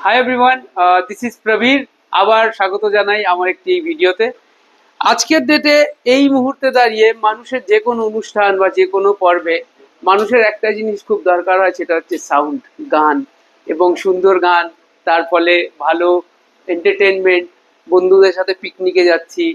Hi everyone, this is Prabir. আবার স্বাগত জানাই আমার একটি ভিডিওতে। আজকের ডেটে এই মুহূর্তে দাঁড়িয়ে মানুষের যে কোনো অনুষ্ঠান বা যে কোনো পর্বে মানুষের একটা জিনিস খুব দরকার হয়, সেটা হচ্ছে সাউন্ড, গান এবং সুন্দর গান। তার ফলে ভালো এন্টারটেনমেন্ট, বন্ধুদের সাথে পিকনিকে যাচ্ছি,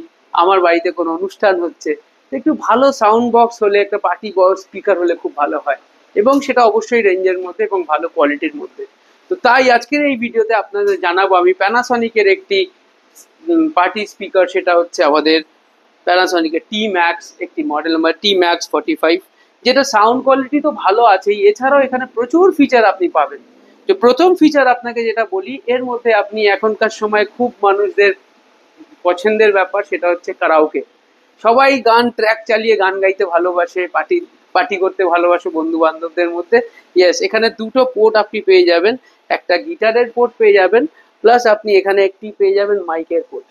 আমার বাড়িতে কোনো অনুষ্ঠান হচ্ছে, তো একটু ভালো সাউন্ড বক্স হলে, একটা পার্টি বক্স স্পিকার হলে খুব ভালো হয়, এবং সেটা অবশ্যই রেঞ্জের মধ্যে এবং ভালো কোয়ালিটির মধ্যে। তো তাই আজকের এই ভিডিওতে আপনাদের জানাবো আমি প্যানাসনিকের একটি পার্টি স্পিকার, সেটা হচ্ছে আমাদের প্যানাসনিকের টি ম্যাক্স, একটি মডেল নাম্বার টি ম্যাক্স 45, যেটা সাউন্ড কোয়ালিটি তো ভালো আছেই, এছাড়াও এখানে প্রচুর ফিচার আপনি পাবেন। তো প্রথম ফিচার আপনাকে যেটা বলি, এর মধ্যে আপনি এখনকার সময় খুব মানুষদের পছন্দের ব্যাপার, সেটা হচ্ছে কারাওকে। সবাই গান ট্র্যাক চালিয়ে গান গাইতে ভালোবাসে, পার্টি পার্টি করতে ভালোবাসে বন্ধু বান্ধবদের মধ্যে। ইয়েস, এখানে দুটো পোর্ট আপনি পেয়ে যাবেন, একটা গিটারের পোর্ট পেয়ে যাবেন, প্লাস আপনি এখানে একটি পেয়ে যাবেন মাইকের পোর্ট,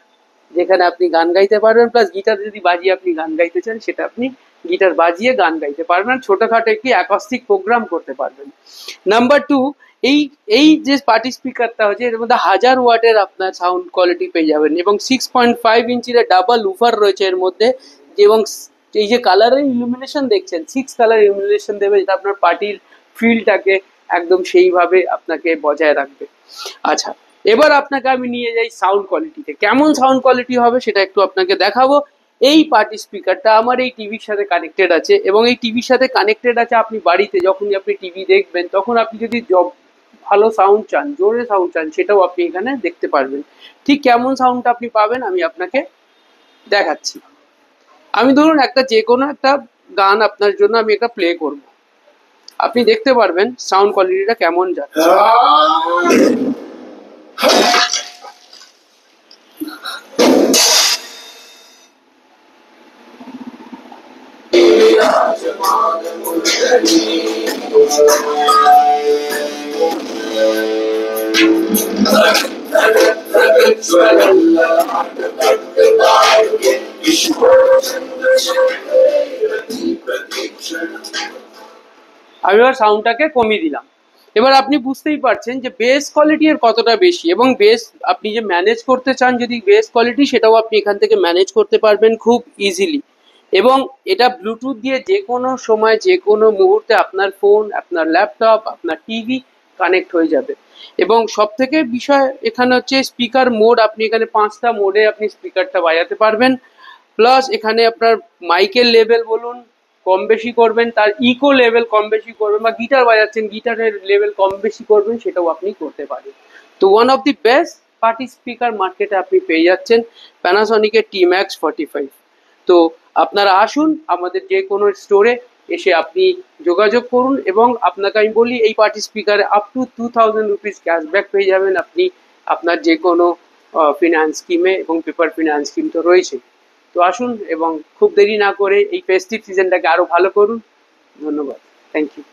যেখানে আপনি গান গাইতে পারবেন, প্লাস গিটার যদি বাজিয়ে আপনি গান গাইতে চান, সেটা আপনি গিটার বাজিয়ে গান গাইতে পারবেন, ছোটখাটো একটি অ্যাকস্টিক প্রোগ্রাম করতে পারবেন। নাম্বার টু, এই এই যে পার্টি স্পিকারটা হচ্ছে, এর মধ্যে 1000 ওয়াটের আপনার সাউন্ড কোয়ালিটি পেয়ে যাবেন, এবং 6.5 ইঞ্চির ডাবল উফার রয়েছে এর মধ্যে। এবং এই যে কালারের ইলুমিনেশন দেখছেন, 6 কালার ইলুমিনেশন দেবে, যেটা আপনার পার্টির ফিলটাকে একদম সেইভাবে আপনাকে বজায় রাখবে। আচ্ছা, এবার আপনাকে আমি নিয়ে যাই সাউন্ড কোয়ালিটিতে। কেমন সাউন্ড কোয়ালিটি হবে সেটা একটু আপনাকে দেখাবো। এই পার্টি স্পিকারটা আমার এই টিভির সাথে কানেক্টেড আছে, এবং এই টিভির সাথে কানেক্টেড আছে আপনি বাড়িতে যখনই আপনি টিভি দেখবেন, তখন আপনি যদি ভালো সাউন্ড চান, জোরে সাউন্ড চান, সেটাও আপনি এখানে দেখতে পারবেন। ঠিক কেমন সাউন্ডটা আপনি পাবেন আমি আপনাকে দেখাচ্ছি। আমি ধরুন একটা যে কোনো একটা গান আপনার জন্য আমি একটা প্লে করব, আপনি দেখতে পারবেন সাউন্ড কোয়ালিটিটা কেমন যাচ্ছে। আমি এবার সাউন্ডটাকে কমিয়ে দিলাম। এবার আপনি বুঝতেই পারছেন যে বেস কোয়ালিটি এর কতটা বেশি, এবং বেস আপনি যে ম্যানেজ করতে চান যদি বেস কোয়ালিটি, সেটাও আপনি এখান থেকে ম্যানেজ করতে পারবেন খুব ইজিলি। এবং এটা ব্লুটুথ দিয়ে যে কোনো সময় যে কোনো মুহূর্তে আপনার ফোন, আপনার ল্যাপটপ, আপনার টিভি কানেক্ট হয়ে যাবে। এবং সব থেকে বিষয় এখানে হচ্ছে স্পিকার মোড, আপনি এখানে 5টা মোডে আপনি স্পিকারটা বাজাতে পারবেন। প্লাস এখানে আপনার মাইকের লেভেল বলুন কম বেশি করবেন, তার ইকো লেভেল কম বেশি করবেন, বা গিটার বাজাচ্ছেন গিটারের লেভেল কম বেশি করবেন, সেটাও আপনি করতে পারেন। তো one of the best party speaker মার্কেটে আপনি পেয়ে যাচ্ছেন প্যানাসনিকের টি ম্যাক্স 45। তো আপনারা আসুন আমাদের যে কোনো স্টোরে, এসে আপনি যোগাযোগ করুন, এবং আপনাকে আমি বলি এই পার্টি স্পিকারে আপ টু 2000 রুপিস ক্যাশব্যাক পেয়ে যাবেন আপনি আপনার যে কোনো ফিনান্স স্কিমে, এবং পেপার ফিনান্স স্কিম তো রয়েছে। তো আসুন, এবং খুব দেরি না করে এই ফেস্টিভ সিজনটাকে আরো ভালো করুন। ধন্যবাদ, থ্যাংক ইউ।